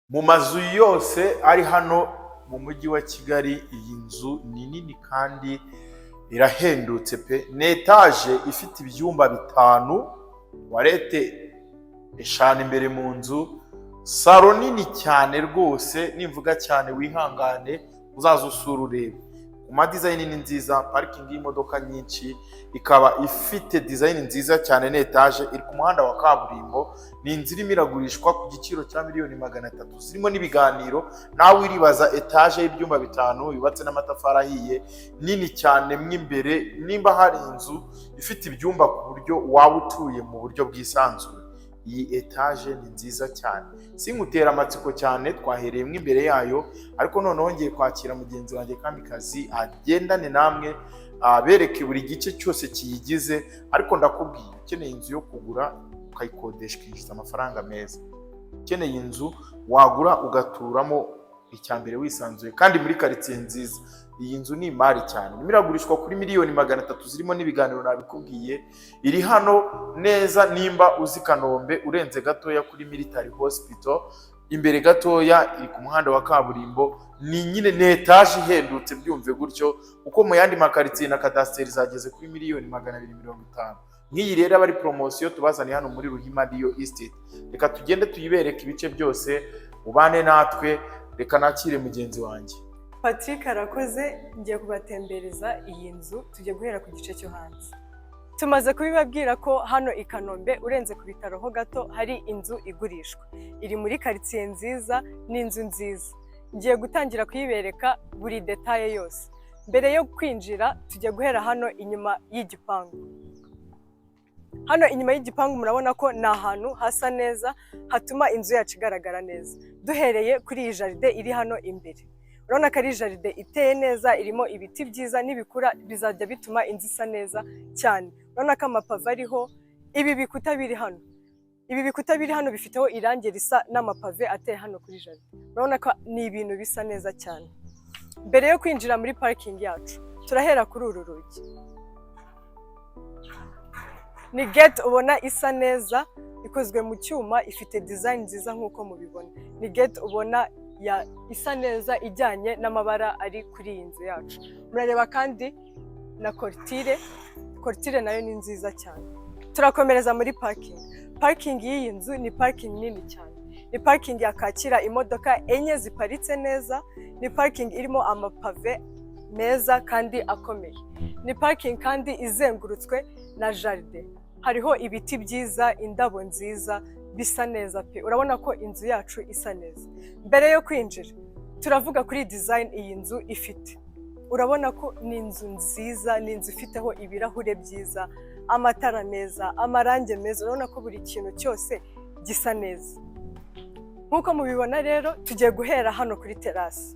Mu mazu yose ari hano mu mujyi wa Kigali, iyi nzu ni nini kandi irahendutse pe. Ni etaje ifite ibyumba bitanu, warete eshanu imbere mu nzu, salo nini cyane rwose. Nimvuga cyane wihangane uzaza usura urebe. Kuma design ni nziza, parking y'imodoka nyinshi, ikaba ifite design nziza cyane. Ni etaje iri ku muhanda wa kaburimbo, ni inzu irimo iragurishwa ku giciro cya miliyoni 300. Zirimo n'ibiganiro. Nawe iribaza etaje y'ibyumba bitanu yubatse n'amatafari ahiye, nini cyane mo imbere. Nimba hari inzu ifite ibyumba ku buryo waba utuye mu buryo bwisanzuye, iyi etaje ni nziza cyane. Sinkutera amatsiko cyane, twahereyemo imbere yayo, ariko noneho ngiye kwakira mugenzi wanjye Kamikazi agendane namwe abereke buri gice cyose kiyigize. Ariko ndakubwiye, ukeneye inzu yo kugura ukayikodesha ukinjiza amafaranga meza, ukeneye inzu wagura ugaturamo icyambere wisanzuye kandi muri quartier nziza, iyi nzu ni imari cyane. Iragurishwa kuri miliyoni 300, zirimo n'ibiganiro nabikubwiye. Iri hano neza, nimba uzi Kanombe urenze gatoya kuri Military Hospital, imbere gatoya, iri ku muhanda wa kaburimbo. Ni nyine ni etaje ihendutse, byumve gutyo, uko mu yandi makaritiye na kadasiteri zageze kuri miliyoni 250. Nk'iyi rero aba ari promosiyo tubazaniye hano muri Ruhima Rio Estate. Reka tugende tuyibereke ibice byose, ubane natwe. Reka nakire mugenzi wanjye Patrick arakoze. Ngiye kubatembereza iyi nzu, tujye guhera ku gice cyo hanze. Tumaze kubibabwira ko hano i Kanombe urenze ku bitaro ho gato hari inzu igurishwa, iri muri quartier nziza, ni inzu nziza. Ngiye gutangira kuyibereka buri detaye yose. Mbere yo kwinjira, tujye guhera hano inyuma y'igipangu. Hano inyuma y'igipangu murabona ko ni ahantu hasa neza, hatuma inzu yacu igaragara neza. Duhereye kuri iyi jaride iri hano imbere, urabona ko ari jaride iteye neza, irimo ibiti byiza n'ibikura bizajya bituma inzu isa neza cyane. Urabona ko amapave ariho. Ibi bikuta biri hano bifiteho irangi risa n'amapave ateye hano kuri jaride. Urabona ko ni ibintu bisa neza cyane. Mbere yo kwinjira muri parking yacu, turahera kuri uru rugi. Ni gate ubona isa neza, ikozwe mu cyuma, ifite design nziza nk'uko mubibona. Ni gate ubona isa neza, ijyanye n'amabara ari kuri iyi nzu yacu. Murareba kandi na kortire nayo ni nziza cyane. Turakomereza muri parking. Parking y'iyi nzu ni parking nini cyane. Ni parking yakakira imodoka enye ziparitse neza. Ni parking irimo amapave meza kandi akomeye. Ni parking kandi izengurutswe na jaride. Hariho ibiti byiza, indabo nziza, bisa neza pe. Urabona ko inzu yacu isa neza. Mbere yo kwinjira, turavuga kuri design iyi nzu ifite. Urabona ko ni inzu nziza, ni inzu ifiteho ibirahure byiza, amatara meza, amarange meza. Urabona ko buri kintu cyose gisa neza. Nk'uko mubibona rero, tugiye guhera hano kuri terase.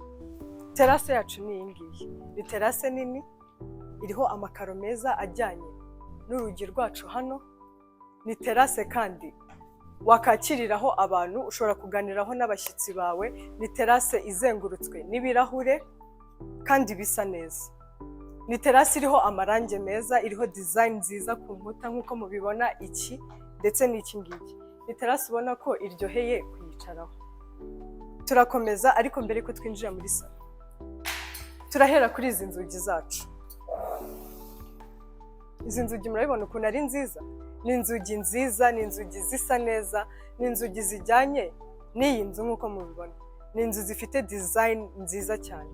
Terase yacu ni iyi ngiyi. Ni terase nini, iriho amakaro meza ajyanye n'urugi rwacu hano. Ni terase kandi wakakiriraho abantu, ushobora kuganiraho n'abashyitsi bawe. Ni terase izengurutswe n'ibirahure kandi bisa neza. Ni terase iriho amarange meza, iriho design nziza ku nkuta nk'uko mubibona, iki ndetse n'iki ngiki. Ni terase ubona ko iryoheye kuyicaraho. Turakomeza, ariko mbere ko twinjira muri salo, turahera kuri izi nzugi zacu. Izi nzugi murabibona ukuntu ari nziza. Ni inzugi nziza, ni inzugi zisa neza, ni inzugi zijyanye n'iyi nzu nk'uko mubibona. Ni inzu zifite design nziza cyane,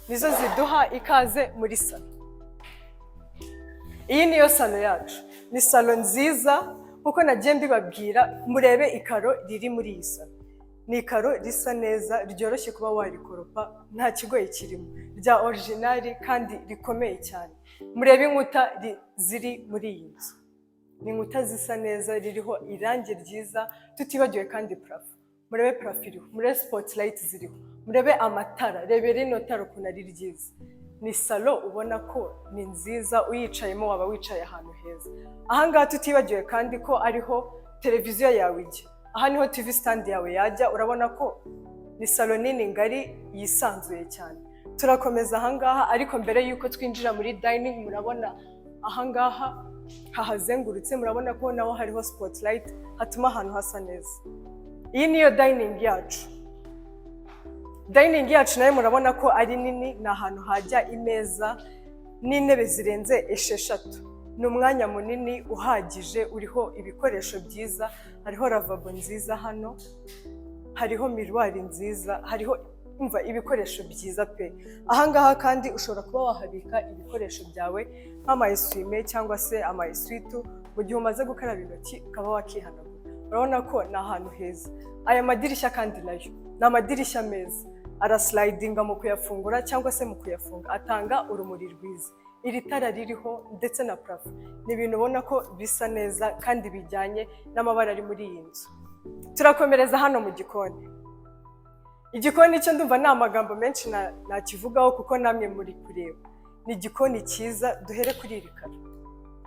nizo ziduha ikaze muri salo. Iyi niyo salo yacu. Ni salo nziza kuko nagiye mbibabwira. Murebe ikaro riri muri iyi salo. Ni ikaro risa neza, ryoroshye kuba warikoropa, nta kigoye kirimo, rya originali kandi rikomeye cyane. Murebe inkuta ziri muri iyi nzu. Ni inkuta zisa neza, ririho irangi ryiza, tutibagiwe kandi parafo. Murebe parafo iriho, murebe spotlight ziriho, murebe amatara, rebe rino tara ukuntu ari ryiza. Ni salo ubona ko ni nziza, uyicayemo waba wicaye ahantu heza. Ahangaha tutibagiwe kandi ko ariho televiziyo yawe ijya. Aha niho TV stand yawe yajya. Urabona ko ni salo nini ngari yisanzuye cyane. Turakomeza ahangaha, ariko mbere yuko twinjira muri dining, murabona ahangaha hahazengurutse. Murabona ko naho hariho spotlight, hatuma ahantu hasa neza. Iyi niyo dining yacu. Dining yacu nayo murabona ko ari nini, ni ahantu hajya imeza n'intebe zirenze 6. Ni umwanya munini uhagije, uriho ibikoresho byiza, hariho lavabo nziza hano, hariho miruwari nziza, hariho ibikoresho byiza pe. Ahangaha kandi ushobora kuba wahabika ibikoresho byawe nk'amayeswime cyangwa se amayeswitu mu gihe umaze gukaraba intoki ukaba wakihanagura. Urabona ko ni ahantu heza. Aya madirishya kandi nayo ni amadirishya meza, araslidinga mu kuyafungura cyangwa se mu kuyafunga, atanga urumuri rwiza. Iri tara ririho ndetse na parafo ni ibintu ubona ko bisa neza kandi bijyanye n'amabara ari muri iyi nzu. Turakomereza hano mu gikoni. Igikoni cyo ndumva nta magambo menshi nakivugaho kuko namwe muri kureba. Ni igikoni cyiza. Duhere kuri iri karo.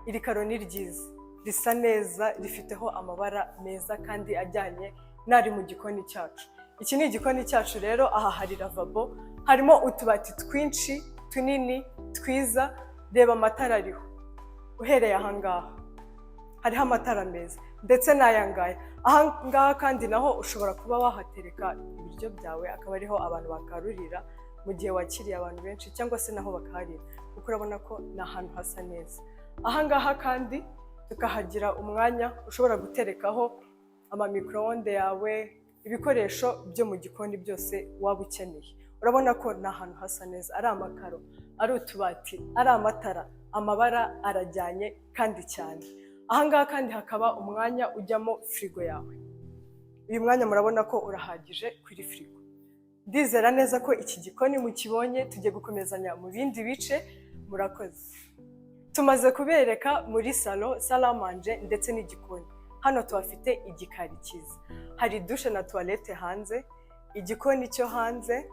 Iri karo ni ryiza, risa neza, rifiteho amabara meza kandi ajyanye n'ari mu gikoni cyacu. Iki ni igikoni cyacu rero. Aha hari lavabo, harimo utubati twinshi tunini twiza. Reba amatara ariho, uhereye ahangaha hariho amatara meza ndetse n'ayangaya. Ahangaha kandi naho ushobora kuba wahatereka ibiryo byawe, akaba ariho abantu bakarurira mu gihe wakiriye abantu benshi, cyangwa se naho bakaharira, kuko urabona ko ni ahantu hasa neza. Ahangaha kandi tukahagira umwanya ushobora guterekaho amamikroonde yawe, ibikoresho byo mu gikoni byose waba ukeneye. Urabona ko ni ahantu hasa neza, ari amakaro, ari utubati, ari amatara, amabara arajyanye kandi cyane. Ahangaha kandi hakaba umwanya ujyamo firigo yawe. Uyu mwanya murabona ko urahagije kuri firigo. Ndizera neza ko iki gikoni mukibonye. Tugiye gukomezanya mu bindi bice. Murakoze. Tumaze kubereka muri salo, salamanje ndetse n'igikoni. Hano tuhafite igikari cyiza, hari dushe na toilette hanze, igikoni cyo hanze,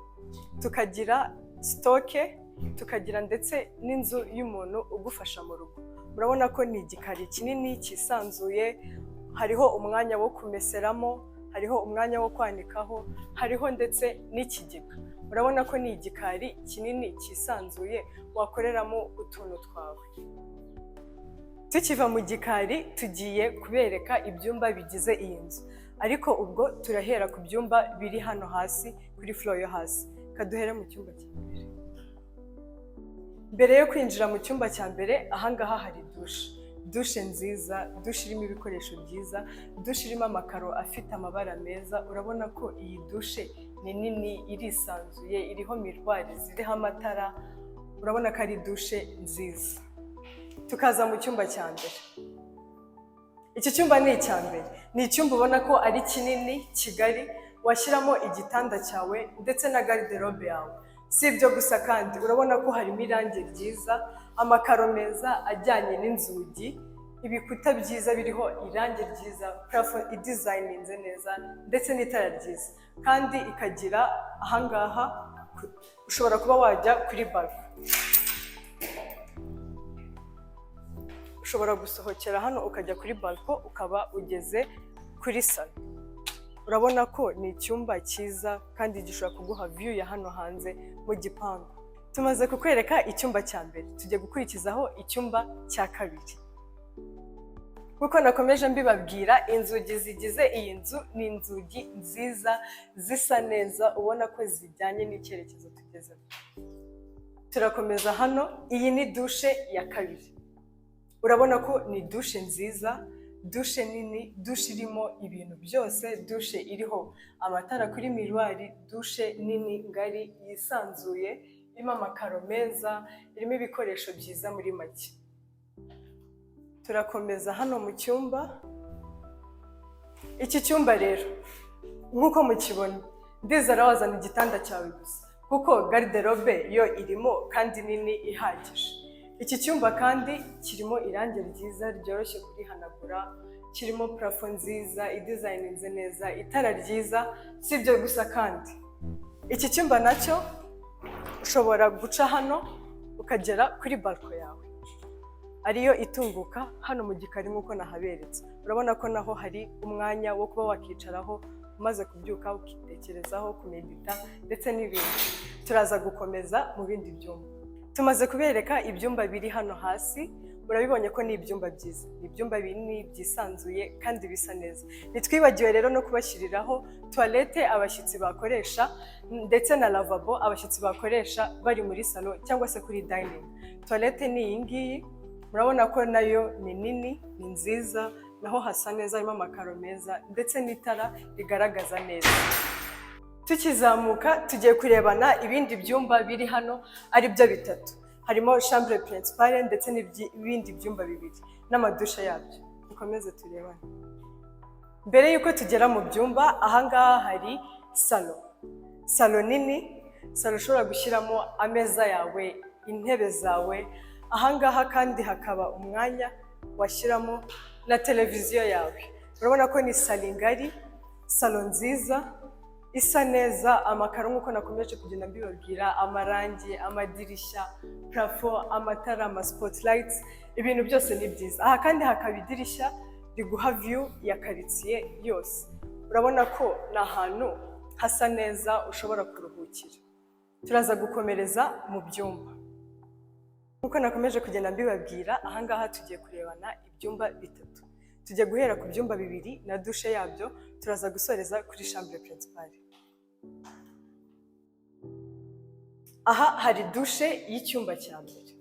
tukagira stoke, tukagira ndetse n'inzu y'umuntu ugufasha mu rugo. Murabona ko ni igikari kinini cyisanzuye, hariho umwanya wo kumeseramo, hariho umwanya wo kwanikaho, hariho ndetse n'ikigega. Murabona ko ni igikari kinini cyisanzuye wakoreramo utuntu twawe. Tukiva mu gikari tugiye kubereka ibyumba bigize iyi nzu, ariko ubwo turahera ku byumba biri hano hasi kuri floor yo hasi. Kaduhere mu cyumba cya mbere. Mbere yo kwinjira mu cyumba cya mbere, ahangaha hari dushe nziza, dushe irimo ibikoresho byiza, dushe irimo amakaro afite amabara meza. Urabona ko iyi dushe ni nini, irisanzuye, iriho miruwari ziriho amatara. Urabona ko ari dushe nziza. Tukaza mu cyumba cya mbere. Iki cyumba ni icya mbere. Ni icyumba ubona ko ari kinini, kigari, washyiramo igitanda cyawe ndetse na garderobe yawe. Si ibyo gusa kandi urabona ko harimo irangi ryiza, amakaro meza ajyanye n'inzugi, ibikuta byiza biriho irangi ryiza, parafo idizayininze neza ndetse n'itara ryiza. Kandi ikagira ahangaha ushobora kuba wajya kuri balcony. Ushobora gusohokera hano ukajya kuri balcony ukaba ugeze kuri salo. Urabona ko ni icyumba cyiza kandi gishobora kuguha view ya hano hanze mu gipangu. Tumaze kukwereka icyumba cya mbere, tugiye gukurikizaho icyumba cya kabiri. Kuko nakomeje mbibabwira, inzugi zigize iyi nzu ni inzugi nziza, zisa neza, ubona ko zijyanye n'icyerekezo tugezemo. Turakomeza hano. Iyi ni dushe ya kabiri. Urabona ko ni dushe nziza, dushe nini, dushe irimo ibintu byose, dushe iriho amatara kuri miruwari, dushe nini ngari yisanzuye, irimo amakaro meza, irimo ibikoresho byiza muri make. Turakomeza hano mu cyumba. Iki cyumba rero nk'uko mukibona, ndizera wazana igitanda cyawe gusa, kuko garderobe yo irimo kandi nini ihagije. Iki cyumba kandi kirimo irangi ryiza ryoroshye kurihanagura, kirimo parafo nziza idizayininze neza, itara ryiza. Si ibyo gusa kandi iki cyumba nacyo ushobora guca hano ukagera kuri balcony yawe, ariyo itunguka hano mu gikari nk'uko nahaberetse. Urabona ko naho hari umwanya wo kuba wakicaraho umaze kubyuka ukitekerezaho, kumedita ndetse n'ibindi. Turaza gukomeza mu bindi byumba. Tumaze kubereka ibyumba biri hano hasi. murabibonye ko ni ibyumba byiza, ni ibyumba binini byisanzuye kandi bisa neza. Ntitwibagiwe rero no kubashyiriraho toilette abashyitsi bakoresha ndetse na lavabo abashyitsi bakoresha bari muri salo cyangwa se kuri dining. Toilette ni iyi ngiyi, murabona ko nayo ni nini, ni nziza, naho hasa neza, harimo amakaro meza ndetse n'itara rigaragaza neza. Tukizamuka tugiye kurebana ibindi byumba biri hano ari byo bitatu. Harimo chambre principale ndetse n'ibindi byumba bibiri n'amadusha yabyo. Dukomeze turebane. Mbere yuko tugera mu byumba, ahangaha hari salo. Salo nini, salo ushobora gushyiramo ameza yawe, intebe zawe. Ahangaha kandi hakaba umwanya washyiramo na televiziyo yawe. Urabona ko ni salo ngari, salo nziza, isa neza, amakaro nk'uko nakomeje kugenda mbibabwira, amarangi, amadirishya, plafo, amatara, spotlights, ibintu byose ni byiza. Aha kandi hakaba idirishya riguha view ya quartier yose. Urabona ko ni ahantu hasa neza ushobora kuruhukira. Turaza gukomereza mu byumba. Nk'uko nakomeje kugenda mbibabwira, ahangaha tugiye kurebana ibyumba bitatu. Tugiye guhera ku byumba bibiri na dushe yabyo, turaza gusoreza kuri chambre principale. Aha hari dushe y'icyumba cya mbere.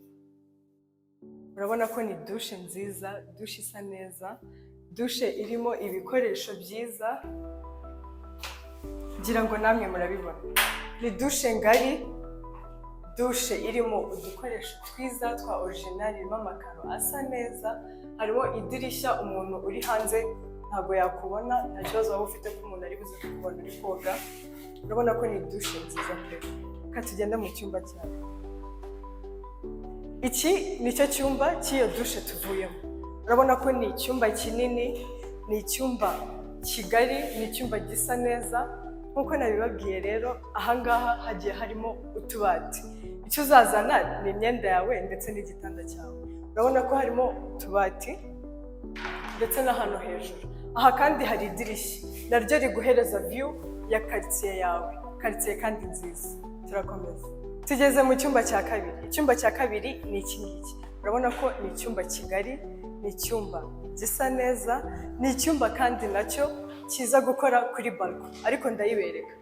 Urabona ko ni dushe nziza, dushe isa neza, dushe irimo ibikoresho byiza, ngira ngo namwe murabibona. Ni dushe ngari, dushe irimo udukoresho twiza twa original, irimo amakaro asa neza, harimo idirishya, umuntu uri hanze ntabwo yakubona, nta kibazo waba ufite ko umuntu ari buze kukubona uri koga. Urabona ko ni dushe nziza pe. Ka tugenda mu cyumba cyawe. Iki nicyo cyumba cy'iyo dushe tuvuyemo. Urabona ko ni icyumba kinini, ni icyumba kigari, ni icyumba gisa neza. Nk'uko nabibabwiye rero, ahangaha hagiye harimo utubati. Icyo uzazana ni imyenda yawe ndetse n'igitanda cyawe. Urabona ko harimo utubati ndetse n'ahantu hejuru. Aha kandi hari idirishya, naryo riguhereza view ya quartier yawe, quartier kandi nziza. Turakomeza. Tugeze mu cyumba cya kabiri. Icyumba cya kabiri ni iki ngiki. Urabona ko ni icyumba kigari, ni icyumba gisa neza, ni icyumba kandi nacyo kiza gukora kuri balcon, ariko ndayibereka.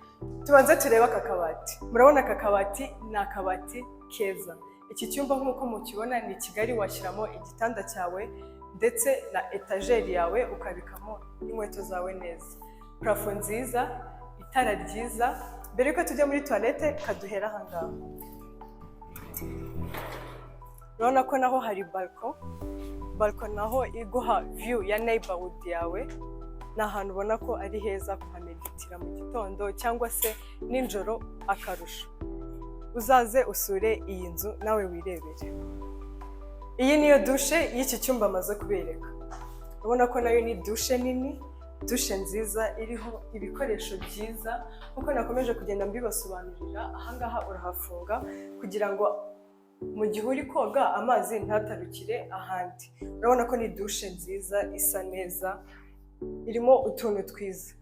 Tubanze turebe aka kabati. Murabona aka kabati ni akabati keza. Iki cyumba nk'uko mukibona ni kigari, washyiramo igitanda cyawe ndetse na etageri yawe ukabikamo inkweto zawe neza. Plafo nziza, itara ryiza. Mbere yuko tujya muri toilette, kaduhera ahangaha. Urabona ko naho hari balcon. Balcon naho iguha view ya neighborhood yawe. Ni ahantu ubona ko ari heza kuhameditira mu gitondo cyangwa se nijoro akarusho. Uzaze usure iyi nzu nawe wirebere. Iyi niyo dushe y'iki cyumba maze kubereka. Urabona ko nayo ni dushe nini, dushe nziza iriho ibikoresho byiza. Nkuko nakomeje kugenda mbibasobanurira, ahangaha urahafunga kugira ngo mu gihe uri koga amazi ntatarukire ahandi. Urabona ko ni dushe nziza, isa neza, irimo utuntu twiza.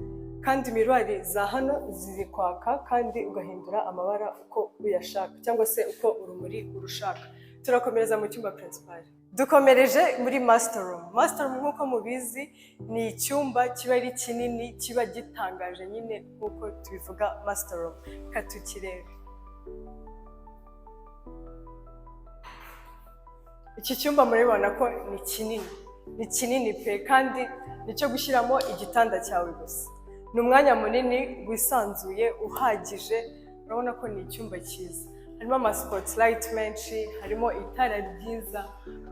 Kandi miruwari za hano ziri kwaka kandi ugahindura amabara uko uyashaka cyangwa se uko urumuri urushaka. Turakomereza mu cyumba principal. Dukomereje muri master room. Master room nk'uko mubizi ni icyumba kiba ari kinini, kiba gitangaje nyine nk'uko tubivuga master room. Katukirebe. Iki cyumba murabona ko ni kinini. Ni kinini pe, kandi nicyo gushyiramo igitanda cyawe gusa. Ni umwanya munini wisanzuye uhagije. Urabona ko ni icyumba cyiza. Harimo spotlight menshi, harimo itara ryiza.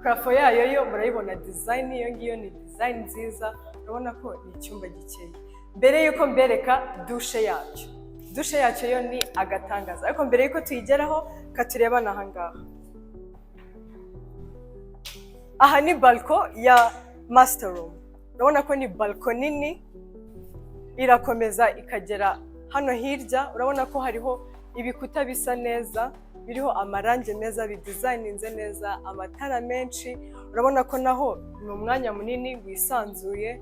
Plafo yayo yo murayibona, design iyo ngiyo ni design nziza. Urabona ko ni icyumba gikeye. Mbere yuko mbereka dushe yacyo. Dushe yacyo yo ni agatangaza. Ariko mbere yuko tuyigeraho, katurebana ahangaha. Aha ni balcon ya master room. Urabona ko ni balcon nini, irakomeza ikagera hano hirya. Urabona ko hariho ibikuta bisa neza, biriho amarangi meza, bidesigninze neza, amatara menshi. Urabona ko naho ni umwanya munini wisanzuye.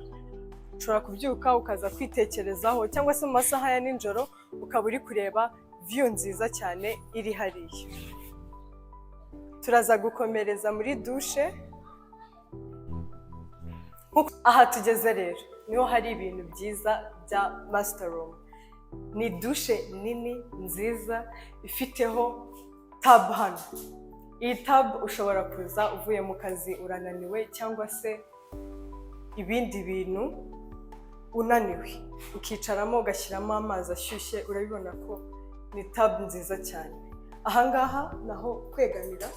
Ushobora kubyuka ukaza kwitekerezaho, cyangwa se mu masaha ya nijoro ukaba uri kureba view nziza cyane iri hariya. Turaza gukomereza muri dushe. Aha tugeze rero niho hari ibintu byiza bya master room. Ni dushe nini nziza ifiteho tab hano. Iyi tab ushobora kuza uvuye mu kazi urananiwe cyangwa se ibindi bintu unaniwe, ukicaramo ugashyiramo amazi ashyushye. Urabibona ko ni tab nziza cyane. Ahangaha naho kwegamira,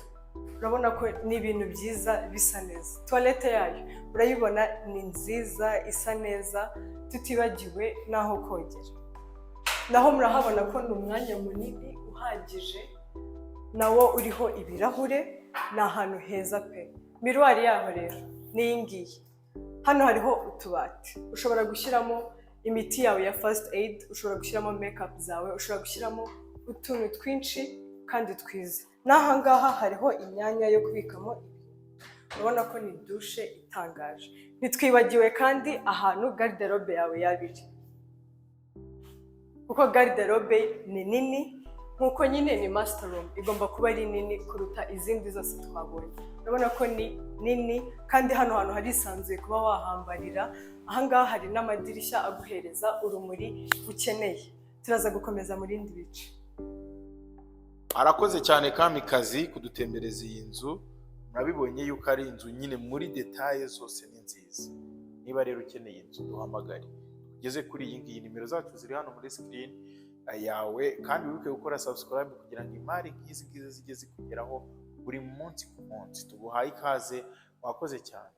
urabona ko ni ibintu byiza bisa neza. Toilette yayo urayibona ni nziza isa neza, tutibagiwe n'aho kogera. Naho murahabona ko ni umwanya munini uhagije, nawo uriho ibirahure, ni ahantu heza pe. Miruwari yaho rero ni iyi ngiyi. Hano hariho utubati ushobora gushyiramo imiti yawe ya first aid, ushobora gushyiramo makeup zawe, ushobora gushyiramo utuntu twinshi kandi twiza. N'aha ngaha hariho imyanya yo kubikamo ibintu. Urabona ko ni dushe itangaje. Ntitwibagiwe kandi ahantu garderobe yawe yabiri, kuko garderobe ni nini. Nkuko nyine ni master room, igomba kuba ari nini kuruta izindi zose twabonye. Urabona ko ni nini kandi hano hantu harisanzuye kuba wahambarira. Ahangaha hari n'amadirishya aguhereza urumuri ukeneye. Turaza gukomeza mu rindi bice. Arakoze cyane Kamikazi kudutembereza iyi nzu. Murabibonye yuko ari inzu nyine muri detaye zose ni nziza. Niba rero ukeneye inzu duhamagare. Ugeze kuri iyi ngiyi, nimero zacu ziri hano muri screen yawe, kandi wibuke gukora subscribe kugira ngo imari nk'izi ngizi zijye zikugeraho buri munsi ku munsi. Tuguhaye ikaze, wakoze cyane.